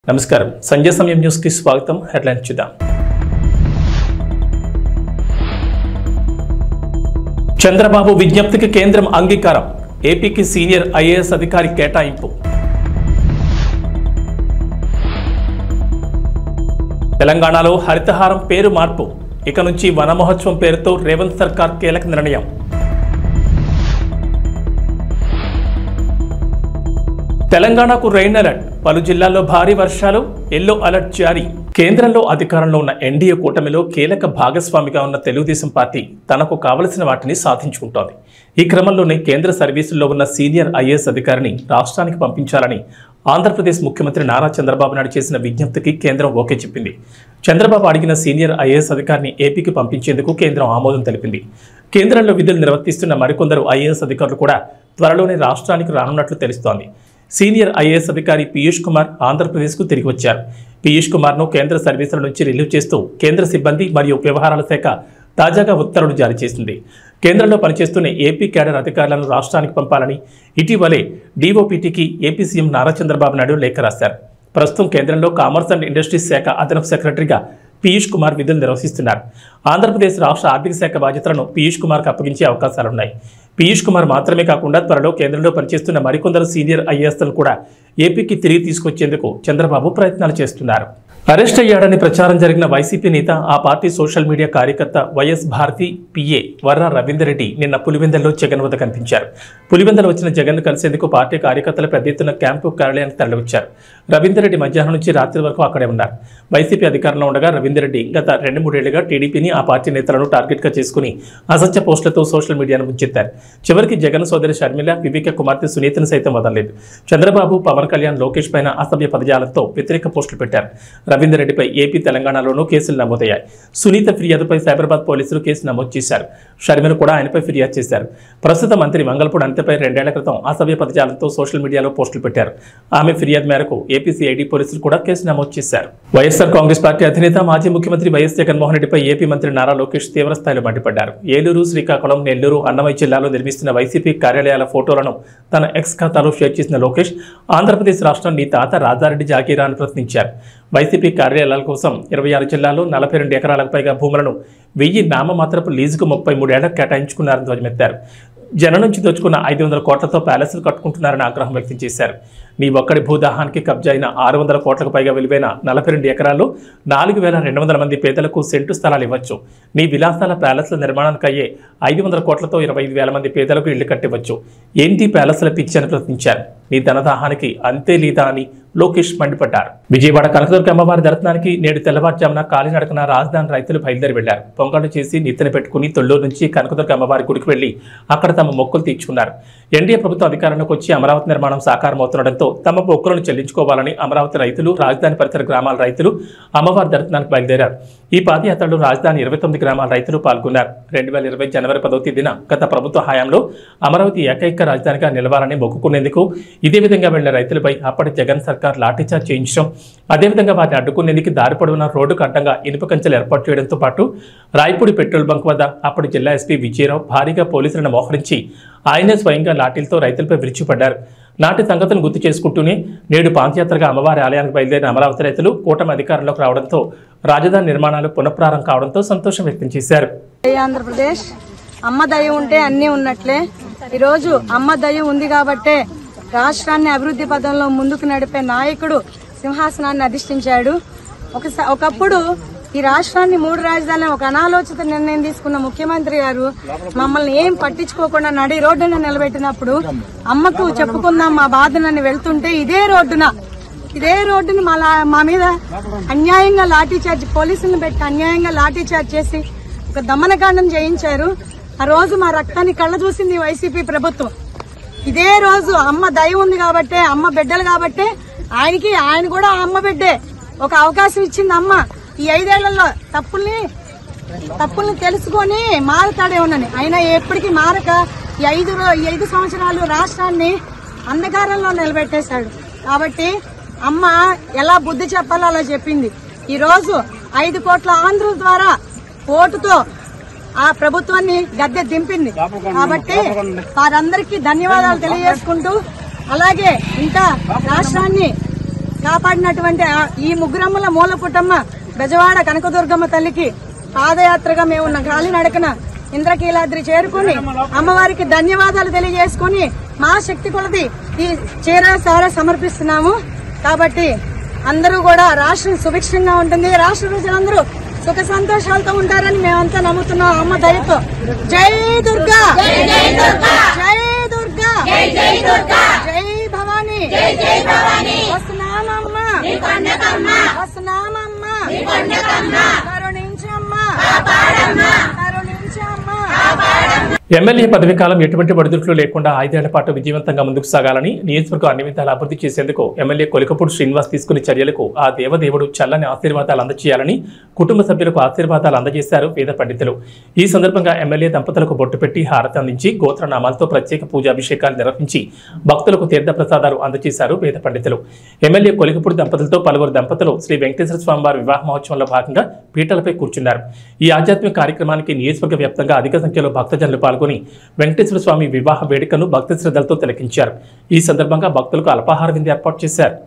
నమస్కారం సంజయ్ సమయం న్యూస్ కి స్వాగతం. హెడ్లైన్స్ చూద్దాం. చంద్రబాబు విజ్ఞప్తికి కేంద్రం అంగీకారం. ఏపీకి సీనియర్ ఐఏఎస్ అధికారి కేటాయింపు. తెలంగాణలో హరితహారం పేరు మార్పు. ఇక నుంచి వన మహోత్సవం పేరుతో రేవంత్ సర్కార్ కీలక నిర్ణయం. తెలంగాణకు రెయిన్ అలర్ట్. పలు జిల్లాల్లో భారీ వర్షాలు, ఎల్లో అలర్ట్ జారీ. కేంద్రంలో అధికారంలో ఉన్న ఎన్డీఏ కూటమిలో కీలక భాగస్వామిగా ఉన్న తెలుగుదేశం పార్టీ తనకు కావలసిన వాటిని సాధించుకుంటోంది. ఈ క్రమంలోనే కేంద్ర సర్వీసుల్లో ఉన్న సీనియర్ ఐఏఎస్ అధికారిని రాష్ట్రానికి పంపించాలని ఆంధ్రప్రదేశ్ ముఖ్యమంత్రి నారా చంద్రబాబు నాయుడు చేసిన విజ్ఞప్తికి కేంద్రం ఓకే చెప్పింది. చంద్రబాబు అడిగిన సీనియర్ ఐఏఎస్ అధికారిని ఏపీకి పంపించేందుకు కేంద్రం ఆమోదం తెలిపింది. కేంద్రంలో విధులు నిర్వర్తిస్తున్న మరికొందరు ఐఏఎస్ అధికారులు కూడా త్వరలోనే రాష్ట్రానికి రానున్నట్లు తెలుస్తోంది. సీనియర్ ఐఏఎస్ అధికారి పీయూష్ కుమార్ ఆంధ్రప్రదేశ్కు తిరిగి వచ్చారు. పీయూష్ కుమార్ను కేంద్ర సర్వీసుల నుంచి రిలీవ్ చేస్తూ కేంద్ర సిబ్బంది మరియు వ్యవహారాల శాఖ తాజాగా ఉత్తర్వులు జారీ చేసింది. కేంద్రంలో పనిచేస్తున్న ఏపీ క్యాడర్ అధికారులను రాష్ట్రానికి పంపాలని ఇటీవలే డీఓపీటీకి ఏపీ సీఎం నారా చంద్రబాబు నాయుడు లేఖ రాశారు. ప్రస్తుతం కేంద్రంలో కామర్స్ అండ్ ఇండస్ట్రీస్ శాఖ అదనపు సెక్రటరీగా పీయూష్ కుమార్ విధులు నిర్వహిస్తున్నారు. ఆంధ్రప్రదేశ్ రాష్ట్ర ఆర్థిక శాఖ బాధ్యతలను పీయూష్ కుమార్కు అప్పగించే అవకాశాలున్నాయి. పీయూష్ కుమార్ మాత్రమే కాకుండా త్వరలో కేంద్రంలో పనిచేస్తున్న మరికొందరు సీనియర్ ఐఏఎస్లను కూడా ఏపీకి తిరిగి తీసుకొచ్చేందుకు చంద్రబాబు ప్రయత్నాలు చేస్తున్నారు. అరెస్ట్ అయ్యాడని ప్రచారం జరిగిన వైసీపీ నేత, ఆ పార్టీ సోషల్ మీడియా కార్యకర్త వైఎస్ భారతి పిఏ వర్ర రవీందర్ రెడ్డి నిన్న పులివెందులలో జగన్ వద్ద కనిపించారు. పులివెందులు వచ్చిన జగన్ను కలిసేందుకు పార్టీ కార్యకర్తలు పెద్ద ఎత్తున క్యాంపు కార్యాలయానికి తరలివచ్చారు. రవీందర్ రెడ్డి మధ్యాహ్నం నుంచి రాత్రి వరకు అక్కడే ఉన్నారు. వైసీపీ అధికారంలో ఉండగా రవీందర్ రెడ్డి గత 2-3 ఏళ్లుగా టీడీపీని, ఆ పార్టీ నేతలను టార్గెట్గా చేసుకుని అసత్య పోస్టులతో సోషల్ మీడియాను ముంచెత్తారు. చివరికి జగన్ సోదరి షర్మిల, వివేక కుమార్తె సునీతను సైతం వదలలేదు. చంద్రబాబు, పవన్ కళ్యాణ్, లోకేష్ పైన అసభ్య పదజాలంతో వ్యతిరేక పోస్టులు పెట్టారు. రవీందర్ రెడ్డిపై ఏపీ, తెలంగాణలోనూ కేసులు నమోదయ్యాయి. సునీత ఫిర్యాదుపై సైబరాబాద్ పోలీసులు కేసు నమోదు చేశారు. షర్మిల కూడా ఆయనపై ఫిర్యాదు చేశారు. ప్రస్తుత మంత్రి మంగళపూడి అనితపై 2 ఏళ్ల క్రితం అసభ్య పదజాలంతో సోషల్ మీడియాలో పోస్టులు పెట్టారు. ఆమె ఫిర్యాదు మేరకు ఏపీ సిఐడి పోలీసులు కూడా కేసు నమోదు చేశారు. వైఎస్ఆర్ కాంగ్రెస్ పార్టీ అధినేత, మాజీ ముఖ్యమంత్రి వైఎస్ జగన్మోహన్ రెడ్డిపై ఏపీ మంత్రి నారా లోకేష్ తీవ్రస్థాయిలో మండిపడ్డారు. ఏలూరు, శ్రీకాకుళం, నెల్లూరు, అన్నమయ్య జిల్లాలో నిర్మిస్తున్న వైసీపీ కార్యాలయాల ఫోటోలను తన ఎక్స్ ఖాతాలో షేర్ చేసిన లోకేష్, ఆంధ్రప్రదేశ్ రాష్ట్రం నీ తాత రాజారెడ్డి జాగీరా అని ప్రశ్నించారు. వైసీపీ కార్యాలయాల కోసం 26 జిల్లాల్లో 42 ఎకరాలకు పైగా భూములను 1000 నామమాత్రపు లీజుకు 33 ఏళ్లకు కేటాయించుకున్నారని ధ్వజమెత్తారు. జనం నుంచి దోచుకున్న 500 కోట్లతో ప్యాలెస్లు కట్టుకుంటున్నారని ఆగ్రహం వ్యక్తం చేశారు. నీ ఒక్కడి భూదాహానికి కబ్జా అయిన 600 కోట్లకు పైగా విలువైన 42 ఎకరాల్లో 4200 మంది పేదలకు సెంటు స్థలాలు ఇవ్వచ్చు. నీ విలాసాల ప్యాలెస్ల నిర్మాణానికి అయ్యే 500 కోట్లతో 25,000 మంది పేదలకు ఇళ్లు కట్టివచ్చు. ఏంటి ప్యాలెస్ల పిచ్చి అని ప్రశ్నించారు. నీ ధనదాహానికి అంతే లేదా అని లోకేష్ మండిపడ్డారు. విజయవాడ కనకదుర్గ అమ్మవారి దర్శనానికి నేడు తెల్లవారుజామున కాలినడకన రాజధాని రైతులు బయలుదేరి వెళ్లారు. పొంగళ్ళు చేసి నిత్తెన పెట్టుకుని తొల్లూరు నుంచి కనకదుర్గ అమ్మవారి గుడికి వెళ్లి అక్కడ తమ మొక్కులు తీర్చుకున్నారు. ఎన్డీఏ ప్రభుత్వం అధికారంలోకి వచ్చి అమరావతి నిర్మాణం సాకారం అవుతుండటంతో తమ మొక్కులను చెల్లించుకోవాలని అమరావతి రైతులు, రాజధాని పరిసర గ్రామాల రైతులు అమ్మవారి దర్శనానికి బయలుదేరారు. ఈ పాదయాత్రలో రాజధాని 29 గ్రామాల రైతులు పాల్గొన్నారు. 2020 జనవరి 10వ తేదీన గత ప్రభుత్వ హయాంలో అమరావతి ఏకైక రాజధానిగా నిలవాలని మొక్కుకునేందుకు ఇదే విధంగా వెళ్లిన రైతులపై అప్పటి జగన్ సర్కార్ లాఠీచార్జ్ చేయించడం, అదేవిధంగా వారిని అడ్డుకునేందుకు దారి పొడవునా రోడ్డుకు అడ్డంగా ఇనుప కంచెలు ఏర్పాటు చేయడంతో పాటు రాయపూడి పెట్రోల్ బంక్ వద్ద అప్పటి జిల్లా ఎస్పీ విజయరావు భారీగా పోలీసులను మోహరించి ఆయనే స్వయంగా లాఠీలతో రైతులపై విరుచుపడ్డారు. నాటి సంగతులను గుర్తు చేసుకుంటూనే నేడు పాదయాత్రగా అమ్మవారి ఆలయానికి బయలుదేరిన అమరావతి రైతులు కూటమి అధికారంలోకి రావడంతో రాజధాని నిర్మాణాలు పునఃప్రారంభం కావడంతో సంతోషం వ్యక్తం చేశారు. ఆంధ్రప్రదేశ్ అమ్మ దయ ఉంటే అన్నీ ఉన్నట్లే. ఈరోజు అమ్మ దయ ఉంది కాబట్టే రాష్ట్రాన్ని అభివృద్ధి పదంలో ముందుకు నడిపే నాయకుడు సింహాసనాన్ని అధిష్ఠించాడు. ఒకప్పుడు ఈ రాష్ట్రాన్ని 3 రాజధానులు ఒక అనాలోచిత నిర్ణయం తీసుకున్న ముఖ్యమంత్రి గారు మమ్మల్ని ఏం పట్టించుకోకుండా నడి రోడ్డున నిలబెట్టినప్పుడు అమ్మకు చెప్పుకుందాం మా బాధనని వెళ్తుంటే ఇదే రోడ్డును మా మీద అన్యాయంగా లాఠీచార్జ్, పోలీసులను పెట్టి అన్యాయంగా లాఠీచార్జ్ చేసి ఒక దమనకాండం చేయించారు. ఆ రోజు మా రక్తాన్ని కళ్ళ చూసింది వైసీపీ ప్రభుత్వం. ఇదే రోజు అమ్మ దయ ఉంది కాబట్టే, అమ్మ బిడ్డలు కాబట్టే ఆయన కూడా అమ్మ బిడ్డే ఒక అవకాశం ఇచ్చింది అమ్మ. ఈ 5 ఏళ్లలో తప్పుల్ని తెలుసుకొని మారుతాడే ఉన్నని ఆయన ఎప్పటికీ మారక ఈ 5 సంవత్సరాలు రాష్ట్రాన్ని అంధకారంలో నిలబెట్టేశాడు. కాబట్టి అమ్మ ఎలా బుద్ధి చెప్పాలో అలా చెప్పింది. ఈ రోజు 5 కోట్ల ఆంధ్రుల ద్వారా ఓటుతో ఆ ప్రభుత్వాన్ని గద్దె దింపింది. కాబట్టి వారందరికీ ధన్యవాదాలు తెలియజేసుకుంటూ, అలాగే ఇంకా రాష్ట్రాన్ని కాపాడినటువంటి ఈ ముగ్గురమ్మల మూల పుట్టమ్మ బెజవాడ కనకదుర్గమ్మ తల్లికి పాదయాత్రగా మేము కాలినడకన ఇంద్రకీలాద్రి చేరుకుని అమ్మవారికి ధన్యవాదాలు తెలియజేసుకుని మా శక్తి కొలది ఈ చీర సార సమర్పిస్తున్నాము. కాబట్టి అందరూ కూడా రాష్ట్రం సుభిక్షంగా ఉంటుంది, రాష్ట్ర ప్రజలందరూ సుఖ సంతోషాలతో ఉంటారని మేమంతా నమ్ముతున్నాం అమ్మ దయతో. జై దుర్గా, జై దుర్గా, జై భవానీ, వస్తున్నామమ్మ, వస్తున్నామమ్మ, కరుణించమ్మా, కరుణించమ్మా. ఎమ్మెల్యే పదవి కాలం ఎటువంటి ఒడిదుడుకులు లేకుండా 5 ఏళ్ల పాటు విజయవంతంగా ముందుకు సాగాలని, నియోజకవర్గం అన్ని విధాలా అభివృద్ధి చేసేందుకు ఎమ్మెల్యే కొలికపూడి శ్రీనివాస్ తీసుకునే చర్యలకు ఆ దేవదేవుడు చల్లని ఆశీర్వాదాలు అందజేయాలని కుటుంబ సభ్యులకు ఆశీర్వాదాలు అందజేశారు వేద పండితులు. ఈ సందర్భంగా ఎమ్మెల్యే దంపతులకు బొట్టు పెట్టి హారతి అందించి గోత్రనామాలతో ప్రత్యేక పూజాభిషేకాలు నిర్వహించి భక్తులకు తీర్థ ప్రసాదాలు అందజేశారు వేద పండితులు. ఎమ్మెల్యే కొలికపూడి దంపతులతో పలువురు దంపతులు శ్రీ వెంకటేశ్వర స్వామి వారి వివాహ మహోత్సవంలో భాగంగా పీటలపై కూర్చున్నారు. ఈ ఆధ్యాత్మిక కార్యక్రమానికి నియోజకవర్గ వ్యాప్తంగా అధిక సంఖ్యలో భక్తజనులు పాల్గొని వెంకటేశ్వర స్వామి వివాహ వేడుకను భక్తి శ్రద్ధలతో తిలకించారు. ఈ సందర్భంగా భక్తులకు అల్పాహార విందు ఏర్పాటు చేశారు.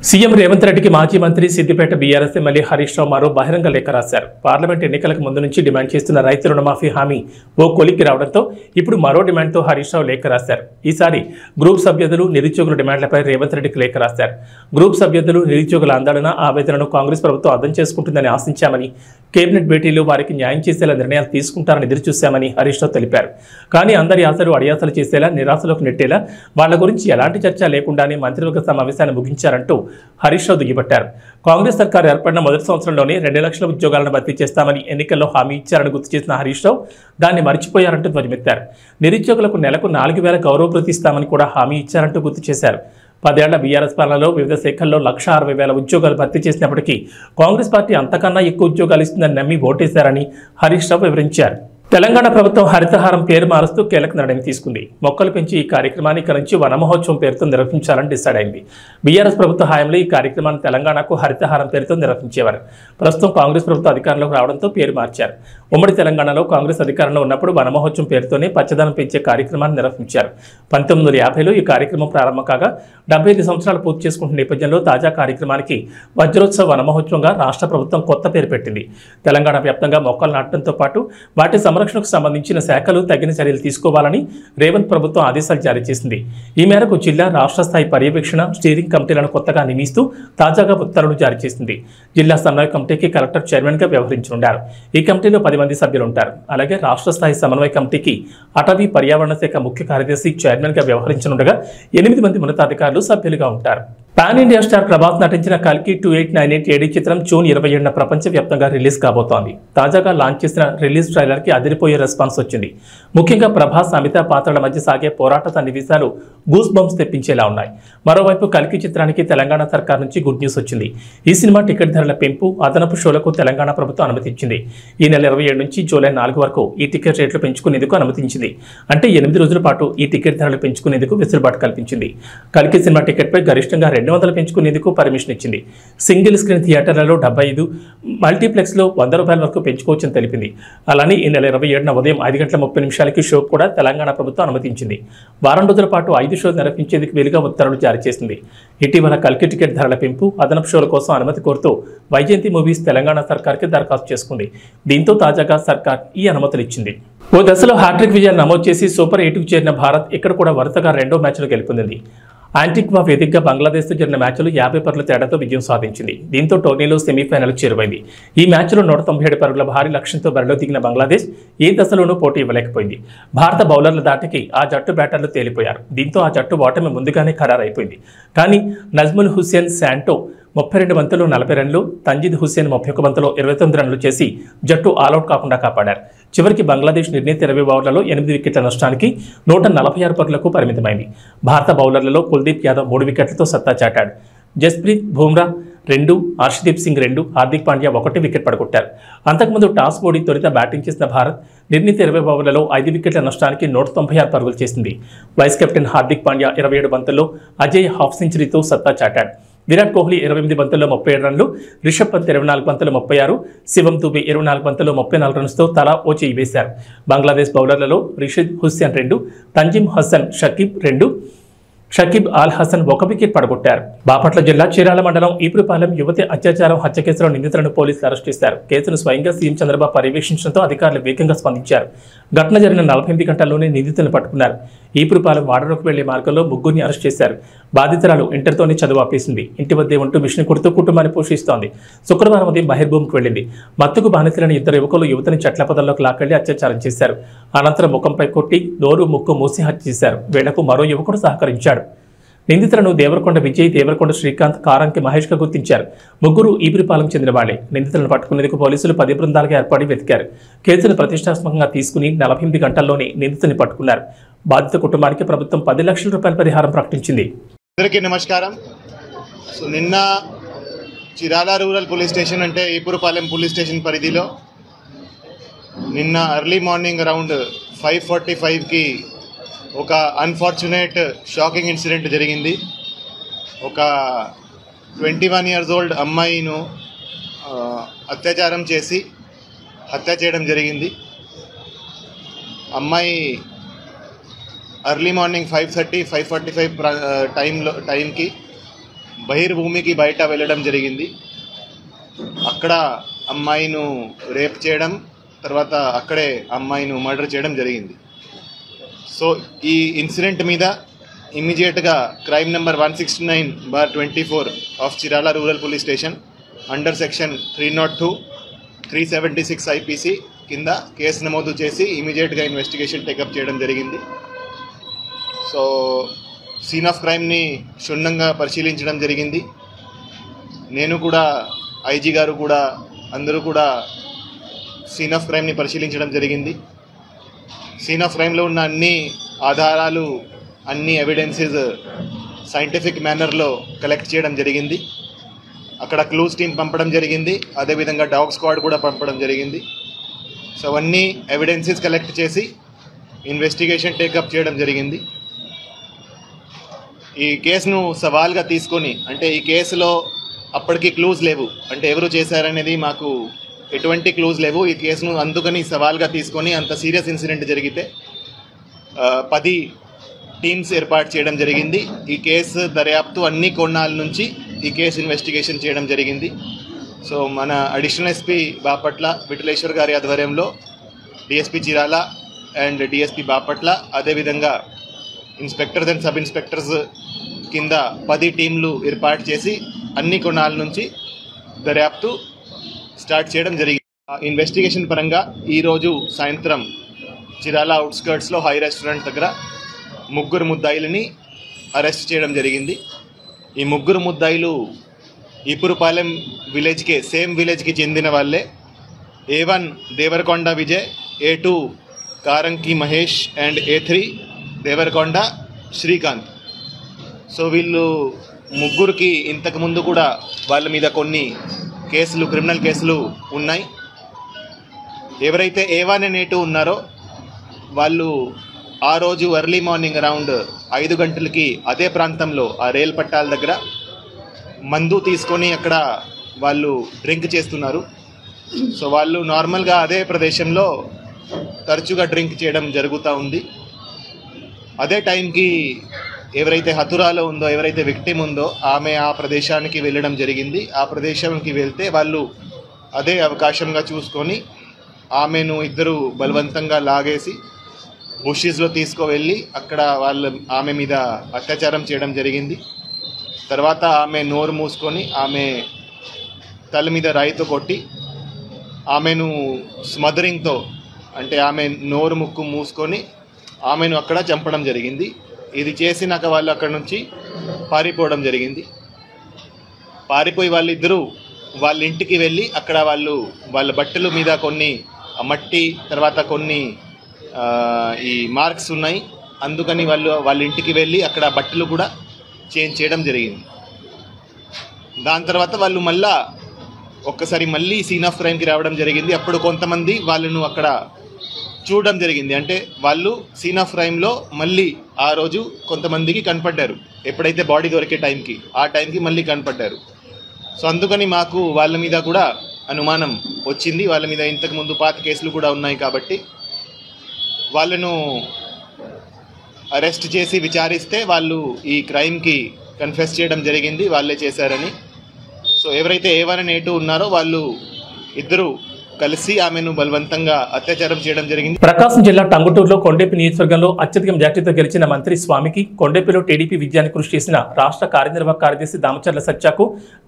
సీఎం రేవంత్ రెడ్డికి మాజీ మంత్రి సిద్దిపేట బీఆర్ఎస్ ఎమ్మెల్యే హరీష్ రావు మరో బహిరంగ లేఖ రాశారు. పార్లమెంట్ ఎన్నికలకు ముందు నుంచి డిమాండ్ చేస్తున్న రైతు రుణమాఫీ హామీ ఓ కొలిక్కి రావడంతో ఇప్పుడు మరో డిమాండ్తో హరీష్ రావు లేఖ రాశారు. ఈసారి గ్రూప్ సభ్యులు నిరుద్యోగుల డిమాండ్లపై రేవంత్ రెడ్డికి లేఖ రాశారు. గ్రూప్ సభ్యులు నిరుద్యోగుల ఆందోళన ఆవేదనను కాంగ్రెస్ ప్రభుత్వం అర్థం చేసుకుంటుందని ఆశించామని, కేబినెట్ భేటీలో వారికి న్యాయం చేసేలా నిర్ణయాలు తీసుకుంటారని ఎదురుచూశామని హరీష్ రావు తెలిపారు. కానీ అందరి ఆశలు అడియాసలు చేసేలా, నిరాశలోకి నెట్టేలా వాళ్ల గురించి ఎలాంటి చర్చ లేకుండానే మంత్రివర్గ సమావేశాన్ని ముగించారంటూ హరీష్ రావు దుయ్యబట్టారు. కాంగ్రెస్ సర్కారు ఏర్పడిన మొదటి సంవత్సరంలోనే 2 లక్షల ఉద్యోగాలను భర్తీ చేస్తామని ఎన్నికల్లో హామీ ఇచ్చారని గుర్తు చేసిన హరీష్ రావు దాన్ని మర్చిపోయారంటూ ధ్వజమెత్తారు. నిరుద్యోగులకు నెలకు 4,000 గౌరవ భృతి ఇస్తామని కూడా హామీ ఇచ్చారంటూ గుర్తు చేశారు. 10 ఏళ్ల బీఆర్ఎస్ పాలనలో వివిధ శాఖల్లో 1,60,000 ఉద్యోగాలు భర్తీ చేసినప్పటికీ కాంగ్రెస్ పార్టీ అంతకన్నా ఎక్కువ ఉద్యోగాలు ఇస్తుందని నమ్మి ఓటేశారని హరీష్ రావు వివరించారు. తెలంగాణ ప్రభుత్వం హరితహారం పేరు మారుస్తూ కీలక నిర్ణయం తీసుకుంది. మొక్కలు పెంచి ఈ కార్యక్రమాన్ని ఇక నుంచి వన మహోత్సవం పేరుతో నిర్వహించాలని డిసైడ్ అయింది. బీఆర్ఎస్ ప్రభుత్వ హయాంలో ఈ కార్యక్రమాన్ని తెలంగాణకు హరితహారం పేరుతో నిర్వహించేవారు. ప్రస్తుతం కాంగ్రెస్ ప్రభుత్వం అధికారంలోకి రావడంతో పేరు మార్చారు. ఉమ్మడి తెలంగాణలో కాంగ్రెస్ అధికారంలో ఉన్నప్పుడు వన మహోత్సవం పేరుతోనే పచ్చదనం పెంచే కార్యక్రమాన్ని నిర్వహించారు. 1950లో ఈ కార్యక్రమం ప్రారంభం కాగా 75 సంవత్సరాలు పూర్తి చేసుకుంటున్న నేపథ్యంలో తాజా కార్యక్రమానికి వజ్రోత్సవ వన మహోత్సవంగా రాష్ట్ర ప్రభుత్వం కొత్త పేరు పెట్టింది. తెలంగాణ వ్యాప్తంగా మొక్కలు నాటడంతో పాటు వాటి సంరక్షణకు సంబంధించిన శాఖలు తగిన చర్యలు తీసుకోవాలని రేవంత్ ప్రభుత్వం ఆదేశాలు జారీ చేసింది. ఈ మేరకు జిల్లా రాష్ట్ర స్థాయి పర్యవేక్షణ స్టీరింగ్ కమిటీలను కొత్తగా నియమిస్తూ తాజాగా ఉత్తర్వులు జారీ చేసింది. జిల్లా సమన్వయ కమిటీకి కలెక్టర్ చైర్మన్ గా వ్యవహరించనున్నారు. ఈ కమిటీలో 10 మంది సభ్యులు ఉంటారు. అలాగే రాష్ట్ర స్థాయి సమన్వయ కమిటీకి అటవీ పర్యావరణ శాఖ ముఖ్య కార్యదర్శి చైర్మన్ గా వ్యవహరించనుండగా 8 మంది ఉన్నతాధికారులు సభ్యులుగా ఉంటారు. పాన్ ఇండియా స్టార్ ప్రభాస్ నటించిన కల్కి 2898 ఏడీ చిత్రం జూన్ 27న ప్రపంచవ్యాప్తంగా రిలీజ్ కాబోతోంది. తాజాగా లాంచ్ చేసిన రిలీజ్ ట్రైలర్ కి అదిరిపోయే రెస్పాన్స్ వచ్చింది. ముఖ్యంగా ప్రభాస్, అమితాబ్ పాత్రల మధ్య సాగే పోరాట సన్నివేశాలు గూస్ బంప్స్ తెప్పించేలా ఉన్నాయి. మరోవైపు కల్కి చిత్రానికి తెలంగాణ సర్కార్ నుంచి గుడ్ న్యూస్ వచ్చింది. ఈ సినిమా టికెట్ ధరల పెంపు, అదనపు షోలకు తెలంగాణ ప్రభుత్వం అనుమతించింది. ఈ నెల 27 నుంచి జూలై 4 వరకు ఈ టికెట్ రేట్లు పెంచుకునేందుకు అనుమతించింది. అంటే 8 రోజుల పాటు ఈ టికెట్ ధరలు పెంచుకునేందుకు వెసులుబాటు కల్పించింది. కల్కి సినిమా టికెట్ పై గరిష్టంగా 200 పెంచుకునేందుకు పర్మిషన్ ఇచ్చింది. సింగిల్ స్క్రీన్ థియేటర్లలో 75, మల్టీప్లెక్స్ లో 100 రూపాయల వరకు పెంచుకోవచ్చని తెలిపింది. అలానే ఈ నెల 27న ఉదయం 5:30 షో కూడా తెలంగాణ ప్రభుత్వం అనుమతించింది. వారం రోజుల పాటు 5 షోలు నిర్వహించేందుకు వీలుగా ఉత్తర్వులు జారీ చేసింది. ఇటీవల కల్కి టికెట్ ధరల పెంపు, అదనపు షోల కోసం అనుమతి కోరుతూ వైజయంతి మూవీస్ తెలంగాణ సర్కార్కి దరఖాస్తు చేసుకుంది. దీంతో తాజాగా సర్కార్ ఈ అనుమతులు ఇచ్చింది. ఓ దశలో హ్యాట్రిక్ విజయాలు నమోదు చేసి సూపర్ 8కు చేరిన భారత్ ఇక్కడ కూడా వరుసగా 2వ మ్యాచ్లో గెలుపొందింది. యాంటిగ్వా వేదికగా బంగ్లాదేశ్తో జరిగిన మ్యాచ్లో 50 పరుగుల తేడాతో విజయం సాధించింది. దీంతో టోర్నీలో సెమీఫైనల్కు చేరువైంది. ఈ మ్యాచ్లో 197 పరుగుల భారీ లక్ష్యంతో బరిలో దిగిన బంగ్లాదేశ్ ఏ దశలోనూ పోటీ ఇవ్వలేకపోయింది. భారత బౌలర్ల దాటికి ఆ జట్టు బ్యాటర్లు తేలిపోయారు. దీంతో ఆ జట్టు ఓటమి ముందుగానే ఖరారైపోయింది. కానీ నజ్ముల్ హుస్సేన్ శాంటో 32 బంతులు 40 రన్లు, తంజీద్ హుస్సేన్ 31 బంతులో 29 రన్లు చేసి జట్టు ఆలౌట్ కాకుండా కాపాడారు. చివరికి బంగ్లాదేశ్ నిర్ణీత 20 ఓవర్లలో 8 వికెట్ల నష్టానికి 146 పరుగులకు పరిమితమైంది. భారత బౌలర్లలో కుల్దీప్ యాదవ్ 3 వికెట్లతో సత్తా చాటాడు. జస్ప్రీత్ బుమ్రా 2, హర్షదీప్ సింగ్ 2, హార్దిక్ పాండ్యా 1 వికెట్ పడగొట్టారు. అంతకుముందు టాస్ ఓడి తొలుత బ్యాటింగ్ చేసిన భారత్ నిర్ణీత 20 ఓవర్లలో 5 వికెట్ల నష్టానికి 196 పరుగులు చేసింది. వైస్ కెప్టెన్ హార్దిక్ పాండ్యా 27 బంతుల్లో అజయ్ హాఫ్ సెంచరీతో సత్తా చాటాడు. విరాట్ కోహ్లీ 28 బంతుల్లో 37 రన్లు, రిషబ్ పంత్ 24 బంతుల్లో 36, శివం దూబే 24 బంతుల్లో 34 రన్స్తో తలా ఓ చేయి వేశారు. బంగ్లాదేశ్ బౌలర్లలో రిషద్ హుస్సేన్ 2, తంజీమ్ హసన్ షకీబ్ అల్ హసన్ 1 వికెట్ పడగొట్టారు. బాపట్ల జిల్లా చీరాల మండలం ఈపురపాలెం యువతి అత్యాచారం హత్య కేసులో నిందితులను పోలీసులు అరెస్ట్ చేశారు. కేసును స్వయంగా సీఎం చంద్రబాబు పర్యవేక్షించడంతో అధికారులు వేగంగా స్పందించారు. ఘటన జరిగిన 48 గంటల్లోనే నిందితులను పట్టుకున్నారు. ఈపురపాలెం వాడలోకి వెళ్లే మార్గంలో ముగ్గురిని అరెస్ట్ చేశారు. బాధితురాలు ఇంటర్తోనే చదువు ఆపేసింది. ఇంటి వద్దే ఉంటూ మిషన్ కుడుతూ కుటుంబాన్ని పోషిస్తోంది. శుక్రవారం ఉదయం బహిర్భూమికి వెళ్లింది. మత్తుకు బానిసలైన 2 యువకులు యువతిని చెట్ల పొదల్లోకి లాకెళ్లి అత్యాచారం చేశారు. అనంతరం ముఖంపై కొట్టి నోరు ముక్కు మూసి హత్య చేశారు. వీళ్లకు మరో యువకుడు సహకరించాడు. నిందితులను దేవరకొండ విజయ్, దేవరకొండ శ్రీకాంత్, కారంకి మహేష్గా గుర్తించారు. ముగ్గురు ఈపురపాలెం చెందిన వాళ్లే. నిందితులను పట్టుకునేందుకు పోలీసులు 10 బృందాలుగా ఏర్పడి వెతికారు. కేసును ప్రతిష్టాత్మకంగా తీసుకుని 48 గంటల్లోనే నిందితుల్ని పట్టుకున్నారు. బాధిత కుటుంబానికి ప్రభుత్వం 10 లక్షల రూపాయల పరిహారం ప్రకటించింది. అందరికీ నమస్కారం. సో నిన్న చిరాల రూరల్ పోలీస్ స్టేషన్ అంటే ఈపురపాలెం పోలీస్ స్టేషన్ పరిధిలో నిన్న ఎర్లీ మార్నింగ్ అరౌండ్ 5:45కి ఒక అన్ఫార్చునేట్ షాకింగ్ ఇన్సిడెంట్ జరిగింది. ఒక 21 years old అమ్మాయిను అత్యాచారం చేసి హత్య చేయడం జరిగింది. అమ్మాయి ఎర్లీ మార్నింగ్ 5:30-5:45 టైంకి బహిర్భూమికి బయట వెళ్ళడం జరిగింది. అక్కడ అమ్మాయిను రేప్ చేయడం, తర్వాత అక్కడే అమ్మాయిను మర్డర్ చేయడం జరిగింది. సో ఈ ఇన్సిడెంట్ మీద ఇమ్మీడియట్గా crime number 169/24 of Chirala rural police station under section 302, 376 IPC కింద కేసు నమోదు చేసి ఇమీడియట్గా ఇన్వెస్టిగేషన్ టేకప్ చేయడం జరిగింది. సో సీన్ ఆఫ్ క్రైమ్ని క్షుణ్ణంగా పరిశీలించడం జరిగింది. నేను కూడా, IG గారు కూడా, అందరూ కూడా సీన్ ఆఫ్ క్రైమ్ని పరిశీలించడం జరిగింది. సీన్ ఆఫ్ క్రైమ్లో ఉన్న అన్ని ఆధారాలు, అన్ని ఎవిడెన్సెస్ సైంటిఫిక్ మేనర్లో కలెక్ట్ చేయడం జరిగింది. అక్కడ క్లూస్ టీమ్ పంపడం జరిగింది. అదేవిధంగా డాగ్ స్క్వాడ్ కూడా పంపడం జరిగింది. సో అవన్నీ ఎవిడెన్సెస్ కలెక్ట్ చేసి ఇన్వెస్టిగేషన్ టేకప్ చేయడం జరిగింది. ఈ కేసును సవాల్గా తీసుకొని, అంటే ఈ కేసులో అప్పటికి క్లూజ్ లేవు, అంటే ఎవరు చేశారనేది మాకు ఎటువంటి క్లూజ్ లేవు. ఈ కేసును అందుకని సవాల్గా తీసుకొని అంత సీరియస్ ఇన్సిడెంట్ జరిగితే 10 టీమ్స్ ఏర్పాటు చేయడం జరిగింది. ఈ కేసు దర్యాప్తు అన్ని కోణాల నుంచి ఈ కేసు ఇన్వెస్టిగేషన్ చేయడం జరిగింది. సో మన అడిషనల్ SP బాపట్ల విఠలేశ్వర్ గారి ఆధ్వర్యంలో DSP Chirala and DSP Bapatla, అదేవిధంగా ఇన్స్పెక్టర్స్ అండ్ సబ్ ఇన్స్పెక్టర్స్ కింద 10 టీంలు ఏర్పాటు చేసి అన్ని కోణాల నుంచి దర్యాప్తు స్టార్ట్ చేయడం జరిగింది. ఇన్వెస్టిగేషన్ పరంగా ఈరోజు సాయంత్రం చిరాల అవుట్స్కర్ట్స్లో హై రెస్టారెంట్ దగ్గర 3 ముద్దాయిలని అరెస్ట్ చేయడం జరిగింది. ఈ 3 ముద్దాయిలు ఈపురపాలెం విలేజ్కే, సేమ్ విలేజ్కి చెందిన వాళ్ళే. A1 Devarakonda Vijay, A2 Karanki Mahesh and A3 Devarakonda Srikanth. So వీళ్ళు ముగ్గురికి ఇంతకుముందు కూడా వాళ్ళ మీద కొన్ని కేసులు, క్రిమినల్ కేసులు ఉన్నాయి. ఎవరైతే A1 and A2 ఉన్నారో వాళ్ళు ఆ రోజు ఎర్లీ మార్నింగ్ అరౌండ్ 5 గంటలకి అదే ప్రాంతంలో ఆ రైల్ పట్టాల దగ్గర మందు తీసుకొని అక్కడ వాళ్ళు డ్రింక్ చేస్తున్నారు. సో వాళ్ళు నార్మల్గా అదే ప్రదేశంలో తరచుగా డ్రింక్ చేయడం జరుగుతూ ఉంది. అదే టైంకి ఎవరైతే హతురాలో ఉందో, ఎవరైతే విక్టిమ్ ఉందో ఆమె ఆ ప్రదేశానికి వెళ్ళడం జరిగింది. ఆ ప్రదేశానికి వెళ్తే వాళ్ళు అదే అవకాశంగా చూసుకొని ఆమెను ఇద్దరు బలవంతంగా లాగేసి బుషెస్లో తీసుకువెళ్ళి అక్కడ ఆమె మీద అత్యాచారం చేయడం జరిగింది. తర్వాత ఆమె నోరు మూసుకొని ఆమె తల మీద రాయితో కొట్టి ఆమెను స్మదరింగ్తో, అంటే ఆమె నోరు ముక్కు మూసుకొని ఆమెను అక్కడ చంపడం జరిగింది. ఇది చేసినాక వాళ్ళు అక్కడ నుంచి పారిపోవడం జరిగింది. పారిపోయి వాళ్ళిద్దరూ వాళ్ళ ఇంటికి వెళ్ళి అక్కడ వాళ్ళ బట్టల మీద కొన్ని మట్టి తర్వాత కొన్ని ఈ మార్క్స్ ఉన్నాయి. అందుకని వాళ్ళ ఇంటికి వెళ్ళి అక్కడ బట్టలు కూడా చేంజ్ చేయడం జరిగింది. దాని తర్వాత వాళ్ళు ఒక్కసారి మళ్ళీ సీన్ ఆఫ్ క్రైమ్కి రావడం జరిగింది. అప్పుడు కొంతమంది వాళ్ళను అక్కడ చూడడం జరిగింది. అంటే వాళ్ళు సీన్ ఆఫ్ క్రైమ్లో మళ్ళీ ఆ రోజు కొంతమందికి కనపడ్డారు. ఎప్పుడైతే బాడీ దొరికే టైంకి ఆ టైంకి మళ్ళీ కనపడ్డారు. సో అందుకని మాకు వాళ్ళ మీద కూడా అనుమానం వచ్చింది. వాళ్ళ మీద ఇంతకుముందు పాత కేసులు కూడా ఉన్నాయి కాబట్టి వాళ్ళను అరెస్ట్ చేసి విచారిస్తే వాళ్ళు ఈ క్రైమ్కి కన్ఫెస్ చేయడం జరిగింది, వాళ్ళే చేశారని. సో ఎవరైతే A1 and A2 ఉన్నారో వాళ్ళు ఇద్దరు కలిసి ఆమెను బలవంతంగా అత్యాచారం చేయడం జరిగింది. ప్రకాశం జిల్లా టంగుటూరులో కొండేపి నియోజకవర్గంలో అత్యధిక మెజార్టీతో గెలిచిన మంత్రి స్వామికి కొండేపిలో టీడీపీ విజయాన్ని కృషి చేసిన రాష్ట్ర కార్యనిర్వాహక కార్యదర్శి దామచర్ల సత్యాకు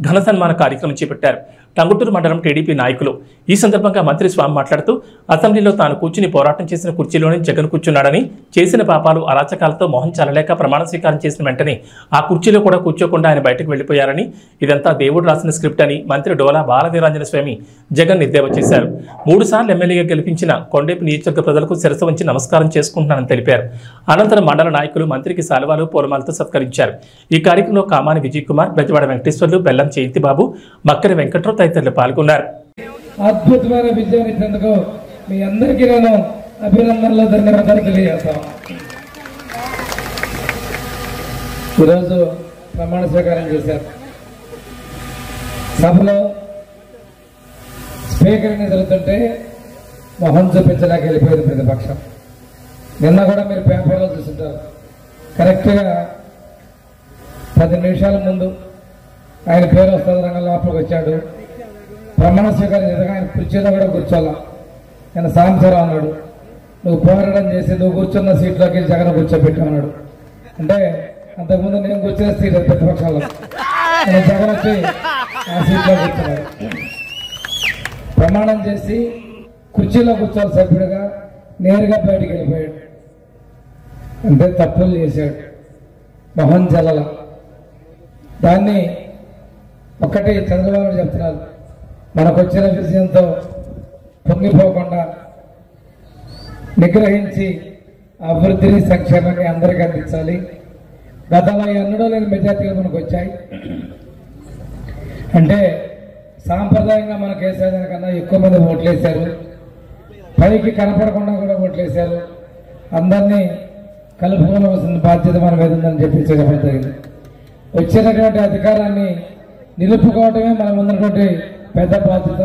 ఘన సన్మాన కార్యక్రమం చేపట్టారు టంగుటూరు మండలం టీడీపీ నాయకులు. ఈ సందర్భంగా మంత్రి స్వామి మాట్లాడుతూ అసెంబ్లీలో తాను కూర్చుని పోరాటం చేసిన కుర్చీలోనే జగన్ కూర్చున్నాడని, చేసిన పాపాలు అరాచకాలతో మొహం చల్లలేక ప్రమాణ స్వీకారం చేసిన వెంటనే ఆ కుర్చీలో కూడా కూర్చోకుండా ఆయన బయటకు వెళ్లిపోయారని, ఇదంతా దేవుడు రాసిన స్క్రిప్ట్ అని మంత్రి డోలా బాలవీరాంజన స్వామి జగన్ ఎద్దేవా చేశారు. 3 సార్లు ఎమ్మెల్యేగా గెలిపించిన కొండేపి నియోజకవర్గ ప్రజలకు శిరస్సు వంచి నమస్కారం చేసుకుంటున్నానని తెలిపారు. అనంతరం మండల నాయకులు మంత్రికి శాలువాలు పూలమాలతో సత్కరించారు. ఈ కార్యక్రమంలో కామాని విజయ్ కుమార్, బెజవాడ వెంకటేశ్వర్లు, బెల్లం జయంతిబాబు, మక్కరి వెంకట్రావు తదితరులు పాల్గొన్నారు. అద్భుతమైన విజయాన్ని ఇచ్చేందుకు మీ అందరికీ నేను అభినందనలు, ధన్యవాదాలు తెలియజేస్తాను. ఈరోజు ప్రమాణ స్వీకారం చేశారు. సభలో స్పీకర్ని జరుగుతుంటే మొహం చూపించలేక వెళ్ళిపోయేది ప్రతిపక్షం. నిన్న కూడా మీరు పేపర్లో చూస్తుంటారు. కరెక్ట్గా 10 నిమిషాల ముందు ఆయన పేరు వస్తుంది, రంగం లోపలికి వచ్చాడు. ప్రమాణ స్వీకారం చేశాక ఆయన కుర్చీలో కూడా కూర్చోాల. ఆయన సాంసరావు అన్నాడు, నువ్వు పోరాటం చేసి నువ్వు కూర్చున్న సీట్లోకి జగన్ కూర్చోబెట్టామన్నాడు. అంటే అంతకుముందు నేను కూర్చున్న సీట్ ప్రతిపక్షాల్లో జగన్ వచ్చి ఆ సీట్లో కూర్చున్నాడు. ప్రమాణం చేసి కుర్చీలో కూర్చోవాలి సభ్యుడిగా నేరుగా బయటికి వెళ్ళిపోయాడు. అంటే తప్పులు చేశాడు, మొహం జల్లల. దాన్ని ఒక్కటి చంద్రబాబు చెప్తున్నారు, మనకు వచ్చిన విజయంతో పొంగిపోకుండా నిగ్రహించి అభివృద్ధిని, సంక్షేమాన్ని అందరికీ అందించాలి. గతంలో ఎన్నడూ లేని మెజార్టీలు మనకు వచ్చాయి. అంటే సాంప్రదాయంగా మనకు వేసేదానికన్నా ఎక్కువ మంది ఓట్లేశారు. పైకి కనపడకుండా కూడా ఓట్లేశారు. అందరినీ కలుపుకోవాల్సిన బాధ్యత మన మీద ఉందని చెప్పి చెప్పడం జరిగింది. వచ్చినటువంటి అధికారాన్ని నిలుపుకోవటమే మన ముందున్నటువంటి పెద్ద బాధ్యత.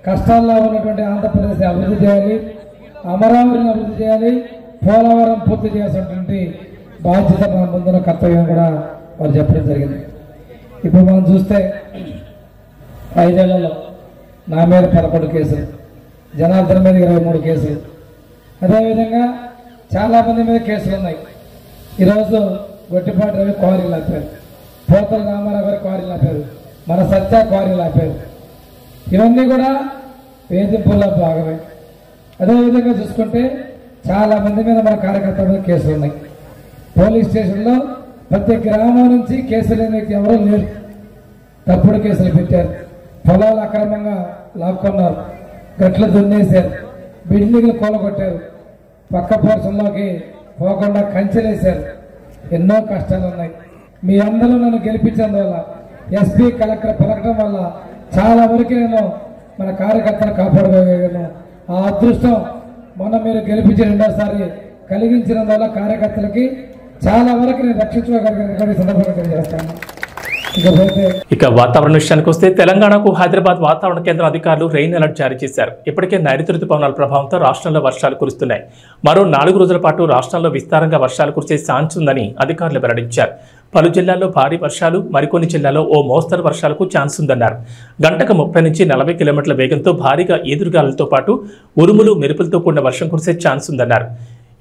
కష్టాల్లో ఉన్నటువంటి ఆంధ్రప్రదేశ్ అభివృద్ధి చేయాలి, అమరావతిని అభివృద్ధి చేయాలి, పోలవరం పూర్తి చేయాల్సినటువంటి బాధ్యత మన ముందున్న కర్తవ్యం కూడా వారు చెప్పడం జరిగింది. ఇప్పుడు మనం చూస్తే 5 ఏళ్లలో నా మీద 11 కేసులు, జనార్దన్ మీద 23 కేసులు, అదేవిధంగా చాలామంది మీద కేసులు ఉన్నాయి. ఈరోజు గొట్టిపాటి రవి క్వారీలు ఆపారు, పోతల రామారావు గారు క్వారీలు ఆపారు, మన సత్య క్వారీలు ఆపారు. ఇవన్నీ కూడా వేధింపుల్లో భాగమే. అదేవిధంగా చూసుకుంటే చాలామంది మీద మన కార్యకర్తల మీద కేసులు ఉన్నాయి. పోలీస్ స్టేషన్లో ప్రతి గ్రామం నుంచి కేసులు లేని ఎవరూ లేరు. తప్పుడు కేసులు పెట్టారు, పొలాలు అక్రమంగా లాక్కున్నారు, గట్లు దున్నేశారు, బిల్డింగ్లు కూలగొట్టారు, పక్క పోర్షన్లోకి పోకుండా కంచెలేశారు. ఎన్నో కష్టాలు ఉన్నాయి. మీ అందరూ నన్ను గెలిపించినందువల్ల, ఎస్పీ కలెక్టర్ పలకడం వల్ల చాలా వరకు నేను మన కార్యకర్తను కాపాడుకోగలను. ఆ అదృష్టం మొన్న మీరు గెలిపించి 2వ సారి కలిగించినందువల్ల కార్యకర్తలకి చాలా వరకు నేను రక్షించుకోగలిగిన సందర్భంగా తెలియజేస్తాను. ఇక వాతావరణ విషయానికి వస్తే తెలంగాణకు హైదరాబాద్ వాతావరణ కేంద్రం అధికారులు రెయిన్ అలర్ట్ జారీ చేశారు. ఇప్పటికే నైరుతి రుతుపవనాల ప్రభావంతో రాష్ట్రంలో వర్షాలు కురుస్తున్నాయి. మరో 4 రోజుల పాటు రాష్ట్రంలో విస్తారంగా వర్షాలు కురిసే ఛాన్స్ ఉందని అధికారులు వెల్లడించారు. పలు జిల్లాల్లో భారీ వర్షాలు, మరికొన్ని జిల్లాల్లో ఓ మోస్తరు వర్షాలకు ఛాన్స్ ఉందన్నారు. గంటకు 30 నుంచి 40 కిలోమీటర్ల వేగంతో భారీగా ఈదురుగాలులతో పాటు ఉరుములు, మెరుపులతో కూడిన వర్షం కురిసే ఛాన్స్ ఉందన్నారు.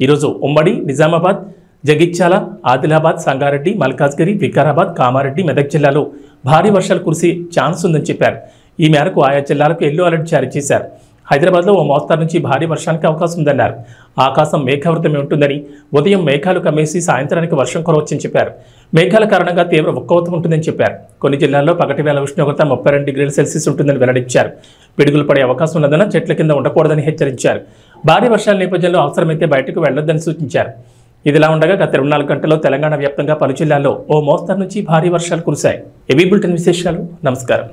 ఈరోజు ఉమ్మడి నిజామాబాద్, జగిత్యాల, ఆదిలాబాద్, సంగారెడ్డి, మల్కాజ్గిరి, వికారాబాద్, కామారెడ్డి, మెదక్ జిల్లాలో భారీ వర్షాలు కురిసే ఛాన్స్ ఉందని చెప్పారు. ఈ మేరకు ఆయా జిల్లాలకు ఎల్లో అలర్ట్ జారీ చేశారు. హైదరాబాద్లో ఓ మోస్తరు నుంచి భారీ వర్షానికి అవకాశం ఉందన్నారు. ఆకాశం మేఘావృతమై ఉంటుందని, ఉదయం మేఘాలు కమ్మేసి సాయంత్రానికి వర్షం కురవచ్చని చెప్పారు. మేఘాల కారణంగా తీవ్ర ఉక్కవతం ఉంటుందని చెప్పారు. కొన్ని జిల్లాల్లో పగటి వేళ ఉష్ణోగ్రత 32 డిగ్రీల సెల్సియస్ ఉంటుందని వెల్లడించారు. పిడుగులు పడే అవకాశం ఉన్నదన్న చెట్ల కింద ఉండకూడదని హెచ్చరించారు. భారీ వర్షాల నేపథ్యంలో అవసరమైతే బయటకు వెళ్లొద్దని సూచించారు. ఇదిలా ఉండగా గత 24 గంటల్లో తెలంగాణ వ్యాప్తంగా పలు జిల్లాల్లో ఓ మోస్తరు నుంచి భారీ వర్షాలు కురిశాయి. ఏబీ బులెటిన్ విశేషాలు. నమస్కారం.